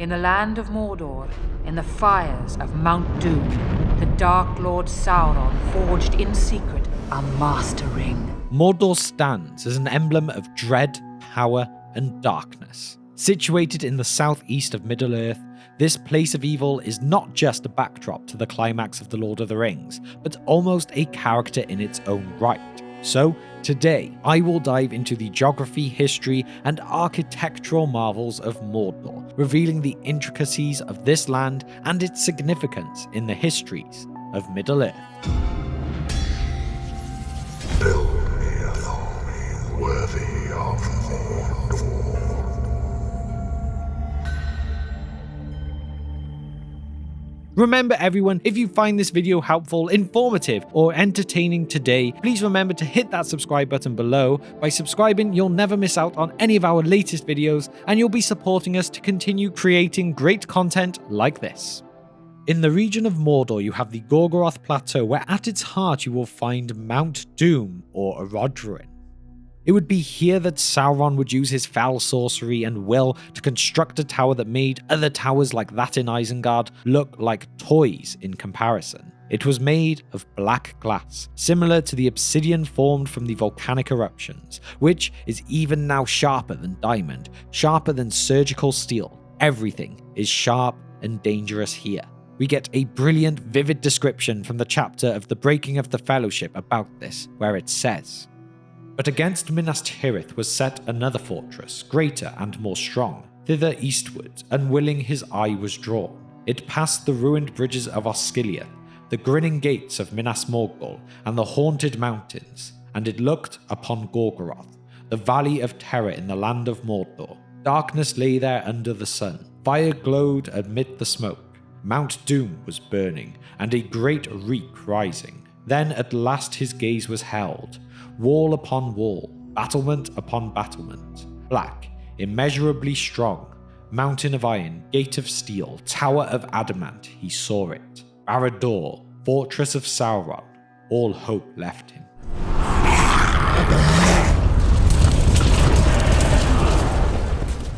In the land of Mordor, in the fires of Mount Doom, the Dark Lord Sauron forged in secret a Master Ring. Mordor stands as an emblem of dread, power, and darkness. Situated in the southeast of Middle-earth, this place of evil is not just a backdrop to the climax of The Lord of the Rings, but almost a character in its own right. So, today, I will dive into the geography, history, and architectural marvels of Mordor, revealing the intricacies of this land and its significance in the histories of Middle-earth. Build me an army worthy of Mordor. Remember everyone, if you find this video helpful, informative, or entertaining today, please remember to hit that subscribe button below. By subscribing, you'll never miss out on any of our latest videos, and you'll be supporting us to continue creating great content like this. In the region of Mordor, you have the Gorgoroth Plateau, where at its heart you will find Mount Doom, or Erodruin. It would be here that Sauron would use his foul sorcery and will to construct a tower that made other towers like that in Isengard look like toys in comparison. It was made of black glass, similar to the obsidian formed from the volcanic eruptions, which is even now sharper than diamond, sharper than surgical steel. Everything is sharp and dangerous here. We get a brilliant, vivid description from the chapter of the Breaking of the Fellowship about this, where it says, "But against Minas Tirith was set another fortress, greater and more strong. Thither eastward, unwilling his eye was drawn. It passed the ruined bridges of Osgiliath, the grinning gates of Minas Morgul, and the haunted mountains, and it looked upon Gorgoroth, the valley of terror in the land of Mordor. Darkness lay there under the sun. Fire glowed amid the smoke. Mount Doom was burning, and a great reek rising. Then at last his gaze was held. Wall upon wall, battlement upon battlement, black, immeasurably strong, mountain of iron, gate of steel, tower of adamant, he saw it. Barad-dûr, fortress of Sauron, all hope left him."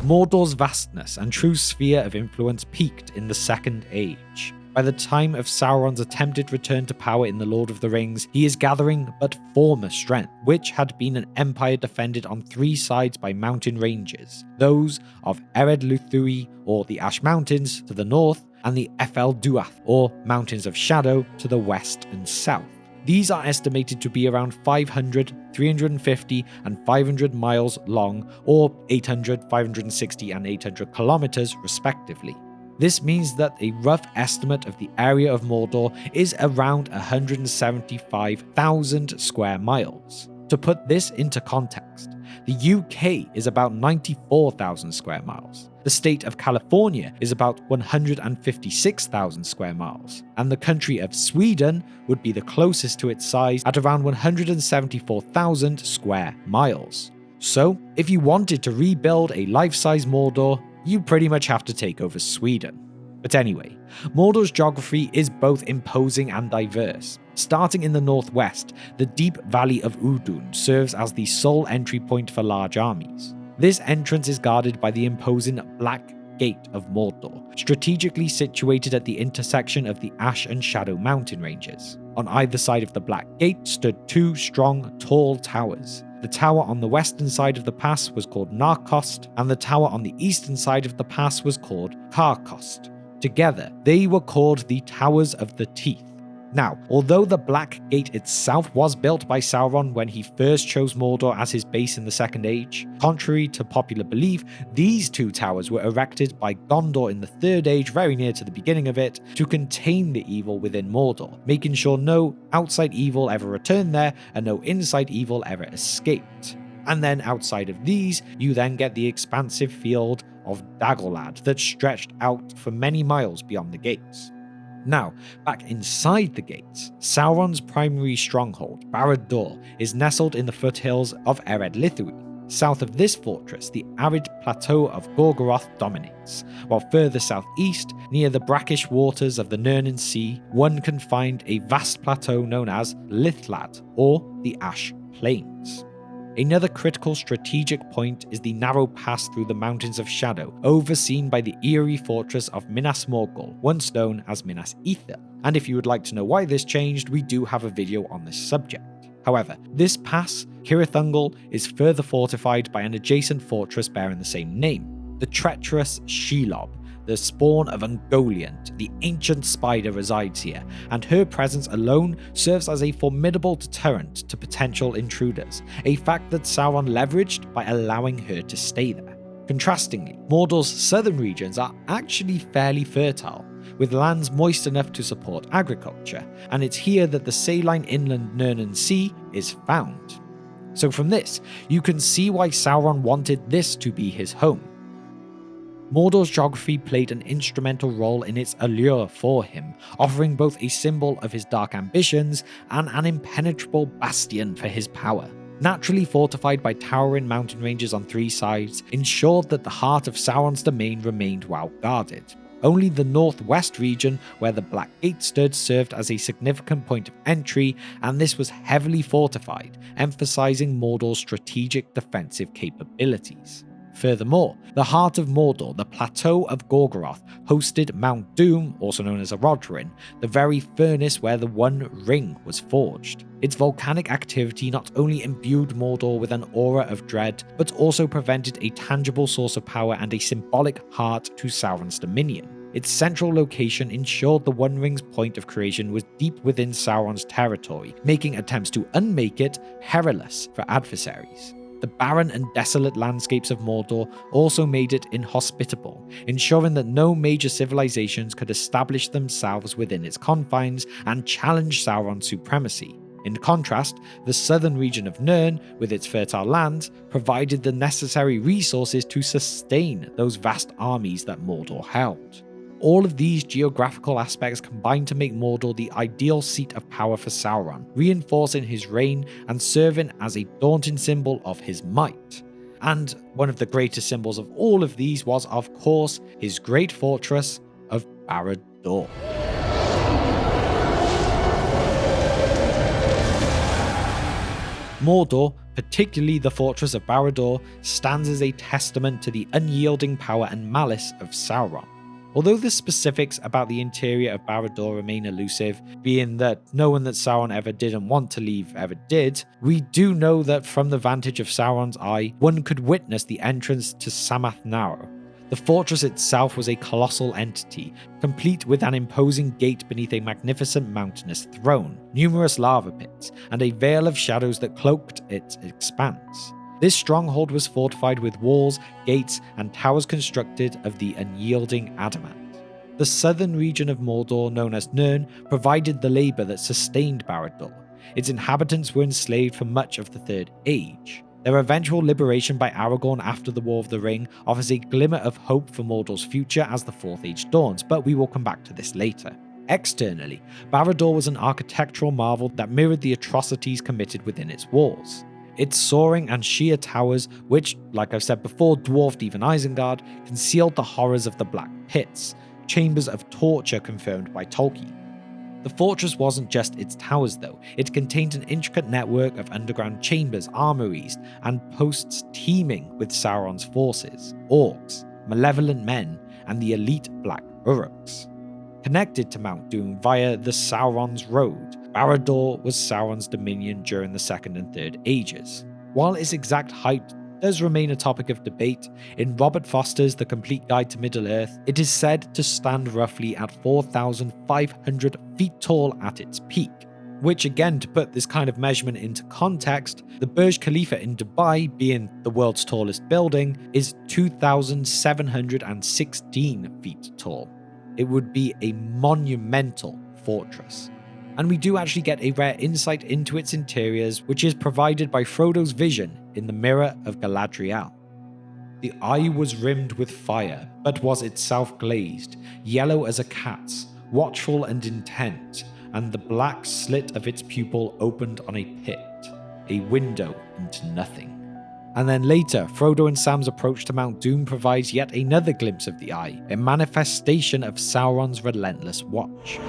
Mordor's vastness and true sphere of influence peaked in the Second Age. By the time of Sauron's attempted return to power in The Lord of the Rings, he is gathering but former strength, which had been an empire defended on three sides by mountain ranges, those of Ered Luthuli, or the Ash Mountains, to the north, and the Ephel Duath, or Mountains of Shadow, to the west and south. These are estimated to be around 500, 350, and 500 miles long, or 800, 560, and 800 kilometers respectively. This means that a rough estimate of the area of Mordor is around 175,000 square miles. To put this into context, the UK is about 94,000 square miles, the state of California is about 156,000 square miles, and the country of Sweden would be the closest to its size at around 174,000 square miles. So, if you wanted to rebuild a life-size Mordor, you pretty much have to take over Sweden. But anyway, Mordor's geography is both imposing and diverse. Starting in the northwest, the deep valley of Udun serves as the sole entry point for large armies. This entrance is guarded by the imposing Black Gate of Mordor, strategically situated at the intersection of the Ash and Shadow mountain ranges. On either side of the Black Gate stood two strong, tall towers. The tower on the western side of the pass was called Narcost, and the tower on the eastern side of the pass was called Carcost. Together, they were called the Towers of the Teeth. Now, although the Black Gate itself was built by Sauron when he first chose Mordor as his base in the Second Age, contrary to popular belief, these two towers were erected by Gondor in the Third Age, very near to the beginning of it, to contain the evil within Mordor, making sure no outside evil ever returned there and no inside evil ever escaped. And then outside of these, you then get the expansive field of Dagorlad that stretched out for many miles beyond the gates. Now, back inside the gates, Sauron's primary stronghold, Barad-dûr, is nestled in the foothills of Ered Luthuli. South of this fortress, the arid plateau of Gorgoroth dominates, while further southeast, near the brackish waters of the Nirnan Sea, one can find a vast plateau known as Lithlad, or the Ash Plains. Another critical strategic point is the narrow pass through the Mountains of Shadow, overseen by the eerie fortress of Minas Morgul, once known as Minas Ithil. And if you would like to know why this changed, we do have a video on this subject. However, this pass, Cirith Ungol, is further fortified by an adjacent fortress bearing the same name, the treacherous Shelob. The spawn of Ungoliant, the ancient spider, resides here, and her presence alone serves as a formidable deterrent to potential intruders, a fact that Sauron leveraged by allowing her to stay there. Contrastingly, Mordor's southern regions are actually fairly fertile, with lands moist enough to support agriculture, and it's here that the saline inland Nirnan Sea is found. So from this, you can see why Sauron wanted this to be his home. Mordor's geography played an instrumental role in its allure for him, offering both a symbol of his dark ambitions and an impenetrable bastion for his power. Naturally fortified by towering mountain ranges on three sides, ensured that the heart of Sauron's domain remained well guarded. Only the northwest region, where the Black Gate stood, served as a significant point of entry, and this was heavily fortified, emphasizing Mordor's strategic defensive capabilities. Furthermore, the heart of Mordor, the plateau of Gorgoroth, hosted Mount Doom, also known as Erodrin, the very furnace where the One Ring was forged. Its volcanic activity not only imbued Mordor with an aura of dread, but also prevented a tangible source of power and a symbolic heart to Sauron's dominion. Its central location ensured the One Ring's point of creation was deep within Sauron's territory, making attempts to unmake it perilous for adversaries. The barren and desolate landscapes of Mordor also made it inhospitable, ensuring that no major civilizations could establish themselves within its confines and challenge Sauron's supremacy. In contrast, the southern region of Nirn, with its fertile lands, provided the necessary resources to sustain those vast armies that Mordor held. All of these geographical aspects combine to make Mordor the ideal seat of power for Sauron, reinforcing his reign and serving as a daunting symbol of his might. And one of the greatest symbols of all of these was, of course, his great fortress of Barad-dûr. Mordor, particularly the fortress of Barad-dûr, stands as a testament to the unyielding power and malice of Sauron. Although the specifics about the interior of Barad-dûr remain elusive, being that no one that Sauron ever didn't want to leave ever did, we do know that from the vantage of Sauron's eye, one could witness the entrance to Samath Naur. The fortress itself was a colossal entity, complete with an imposing gate beneath a magnificent mountainous throne, numerous lava pits, and a veil of shadows that cloaked its expanse. This stronghold was fortified with walls, gates, and towers constructed of the unyielding adamant. The southern region of Mordor, known as Nirn, provided the labour that sustained Barad-dûr. Its inhabitants were enslaved for much of the Third Age. Their eventual liberation by Aragorn after the War of the Ring offers a glimmer of hope for Mordor's future as the Fourth Age dawns, but we will come back to this later. Externally, Barad-dûr was an architectural marvel that mirrored the atrocities committed within its walls. Its soaring and sheer towers, which, like I've said before, dwarfed even Isengard, concealed the horrors of the Black Pits, chambers of torture confirmed by Tolkien. The fortress wasn't just its towers though, it contained an intricate network of underground chambers, armories, and posts teeming with Sauron's forces, orcs, malevolent men, and the elite Black Uruks. Connected to Mount Doom via the Sauron's Road, Barad-dûr was Sauron's dominion during the Second and Third Ages. While its exact height does remain a topic of debate, in Robert Foster's The Complete Guide to Middle-earth, it is said to stand roughly at 4,500 feet tall at its peak. Which again, to put this kind of measurement into context, the Burj Khalifa in Dubai, being the world's tallest building, is 2,716 feet tall. It would be a monumental fortress. And we do actually get a rare insight into its interiors, which is provided by Frodo's vision in the Mirror of Galadriel. The eye was rimmed with fire, but was itself glazed, yellow as a cat's, watchful and intent, and the black slit of its pupil opened on a pit, a window into nothing. And then later, Frodo and Sam's approach to Mount Doom provides yet another glimpse of the eye, a manifestation of Sauron's relentless watch.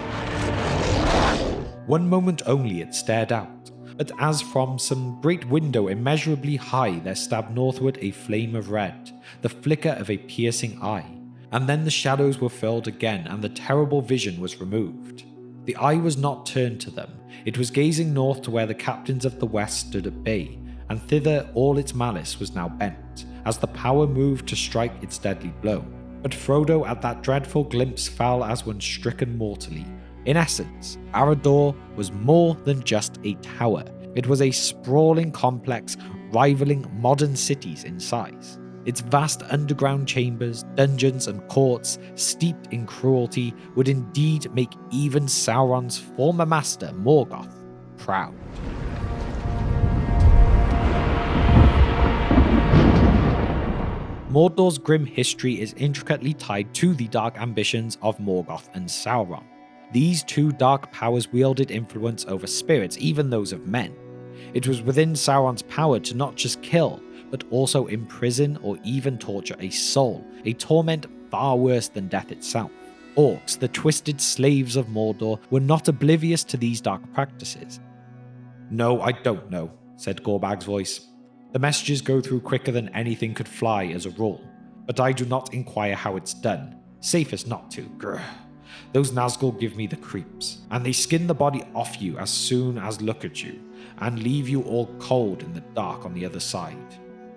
One moment only it stared out, but as from some great window immeasurably high there stabbed northward a flame of red, the flicker of a piercing eye. And then the shadows were furled again, and the terrible vision was removed. The eye was not turned to them, it was gazing north to where the captains of the west stood at bay, and thither all its malice was now bent, as the power moved to strike its deadly blow. But Frodo at that dreadful glimpse fell as one stricken mortally. In essence, Barad-dûr was more than just a tower. It was a sprawling complex rivaling modern cities in size. Its vast underground chambers, dungeons and courts, steeped in cruelty, would indeed make even Sauron's former master, Morgoth, proud. Mordor's grim history is intricately tied to the dark ambitions of Morgoth and Sauron. These two dark powers wielded influence over spirits, even those of men. It was within Sauron's power to not just kill, but also imprison or even torture a soul, a torment far worse than death itself. Orcs, the twisted slaves of Mordor, were not oblivious to these dark practices. "No, I don't know," said Gorbag's voice. "The messages go through quicker than anything could fly as a rule, but I do not inquire how it's done. Safest not to, grr. Those Nazgul give me the creeps, and they skin the body off you as soon as look at you, and leave you all cold in the dark on the other side.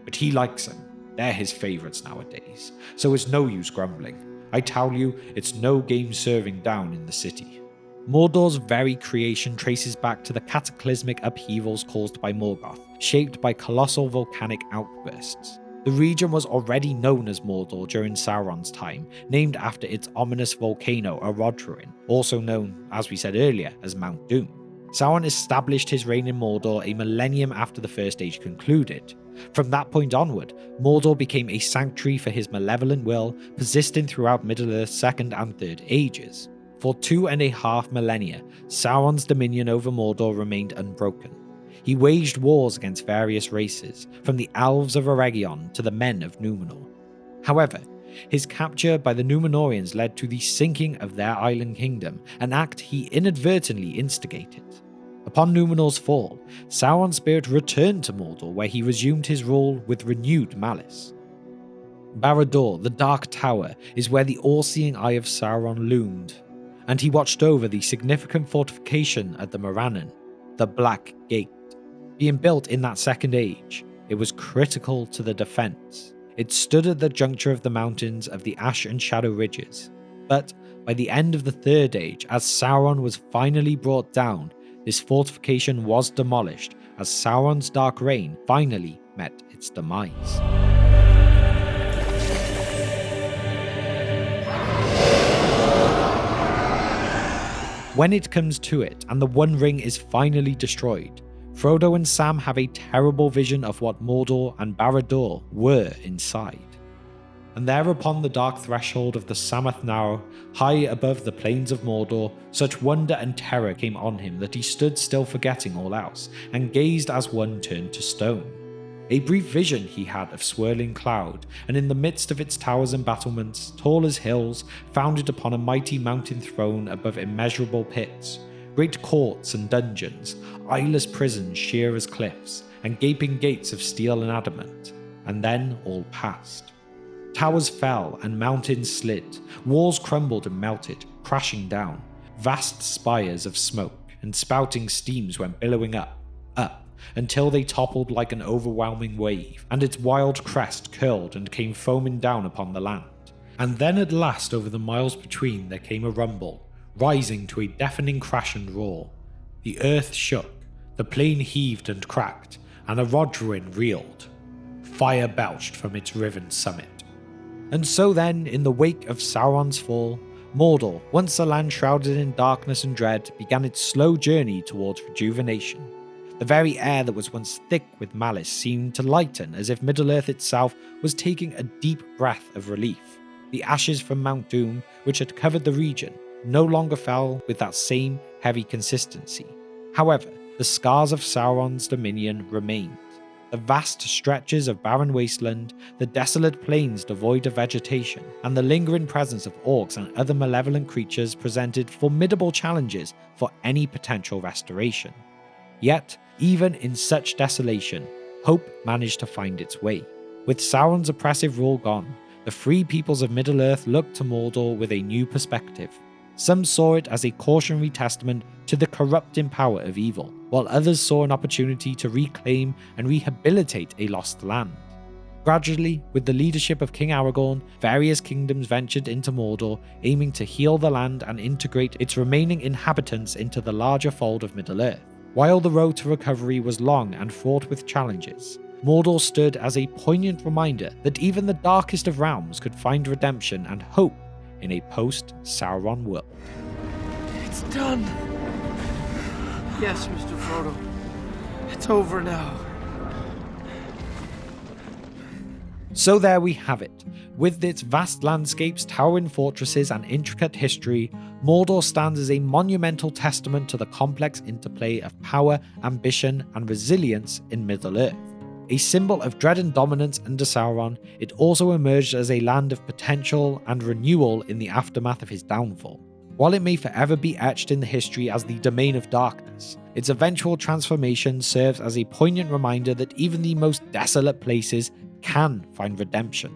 But he likes them, they're his favourites nowadays, so it's no use grumbling. I tell you, it's no game serving down in the city." Mordor's very creation traces back to the cataclysmic upheavals caused by Morgoth, shaped by colossal volcanic outbursts. The region was already known as Mordor during Sauron's time, named after its ominous volcano Barad-dûr, also known, as we said earlier, as Mount Doom. Sauron established his reign in Mordor a millennium after the First Age concluded. From that point onward, Mordor became a sanctuary for his malevolent will, persisting throughout Middle-earth's Second and Third Ages. For 2.5 millennia, Sauron's dominion over Mordor remained unbroken. He waged wars against various races, from the elves of Eregion to the men of Númenor. However, his capture by the Númenóreans led to the sinking of their island kingdom, an act he inadvertently instigated. Upon Númenor's fall, Sauron's spirit returned to Mordor, where he resumed his rule with renewed malice. Barad-dûr, the Dark Tower, is where the all-seeing eye of Sauron loomed, and he watched over the significant fortification at the Morannon, the Black Gate. Being built in that Second Age, it was critical to the defense. It stood at the juncture of the mountains of the Ash and Shadow Ridges. But by the end of the Third Age, as Sauron was finally brought down, this fortification was demolished as Sauron's dark reign finally met its demise. When it comes to it, and the One Ring is finally destroyed, Frodo and Sam have a terrible vision of what Mordor and Barad-dûr were inside. And there upon the dark threshold of the Samath Naur, high above the plains of Mordor, such wonder and terror came on him that he stood still forgetting all else, and gazed as one turned to stone. A brief vision he had of swirling cloud, and in the midst of its towers and battlements, tall as hills, founded upon a mighty mountain throne above immeasurable pits, great courts and dungeons, eyeless prisons sheer as cliffs, and gaping gates of steel and adamant, and then all passed. Towers fell and mountains slid, walls crumbled and melted, crashing down. Vast spires of smoke and spouting steams went billowing up, until they toppled like an overwhelming wave, and its wild crest curled and came foaming down upon the land. And then at last over the miles between there came a rumble, rising to a deafening crash and roar. The earth shook, the plain heaved and cracked, and Barad-dûr reeled. Fire belched from its riven summit. And so then, in the wake of Sauron's fall, Mordor, once a land shrouded in darkness and dread, began its slow journey towards rejuvenation. The very air that was once thick with malice seemed to lighten, as if Middle-earth itself was taking a deep breath of relief. The ashes from Mount Doom, which had covered the region, no longer fell with that same heavy consistency. However, the scars of Sauron's dominion remained. The vast stretches of barren wasteland, the desolate plains devoid of vegetation, and the lingering presence of orcs and other malevolent creatures presented formidable challenges for any potential restoration. Yet, even in such desolation, hope managed to find its way. With Sauron's oppressive rule gone, the free peoples of Middle-earth looked to Mordor with a new perspective. Some saw it as a cautionary testament to the corrupting power of evil, while others saw an opportunity to reclaim and rehabilitate a lost land. Gradually, with the leadership of King Aragorn, various kingdoms ventured into Mordor, aiming to heal the land and integrate its remaining inhabitants into the larger fold of Middle-earth. While the road to recovery was long and fraught with challenges, Mordor stood as a poignant reminder that even the darkest of realms could find redemption and hope in a post-Sauron world. It's done. Yes, Mr. Frodo. It's over now. So there we have it. With its vast landscapes, towering fortresses, and intricate history, Mordor stands as a monumental testament to the complex interplay of power, ambition, and resilience in Middle-earth. A symbol of dread and dominance under Sauron, it also emerged as a land of potential and renewal in the aftermath of his downfall. While it may forever be etched in the history as the domain of darkness, its eventual transformation serves as a poignant reminder that even the most desolate places can find redemption.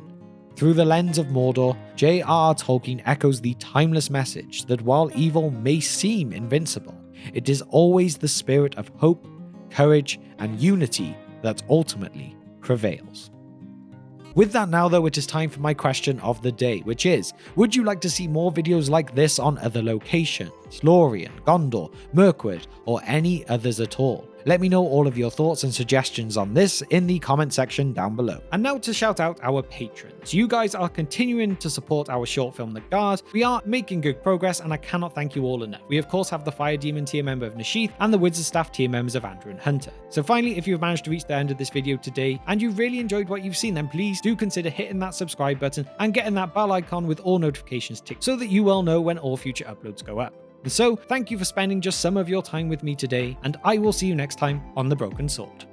Through the lens of Mordor, J.R.R. Tolkien echoes the timeless message that while evil may seem invincible, it is always the spirit of hope, courage, and unity that ultimately prevails. With that now though, it is time for my question of the day, which is, would you like to see more videos like this on other locations, Lorien, Gondor, Mirkwood, or any others at all? Let me know all of your thoughts and suggestions on this in the comment section down below. And now to shout out our patrons. You guys are continuing to support our short film The Guard. We are making good progress and I cannot thank you all enough. We of course have the Fire Demon tier member of Nashith and the Wizard Staff tier members of Andrew and Hunter. So finally, if you've managed to reach the end of this video today and you really enjoyed what you've seen, then please do consider hitting that subscribe button and getting that bell icon with all notifications ticked so that you will know when all future uploads go up. And so, thank you for spending just some of your time with me today, and I will see you next time on The Broken Sword.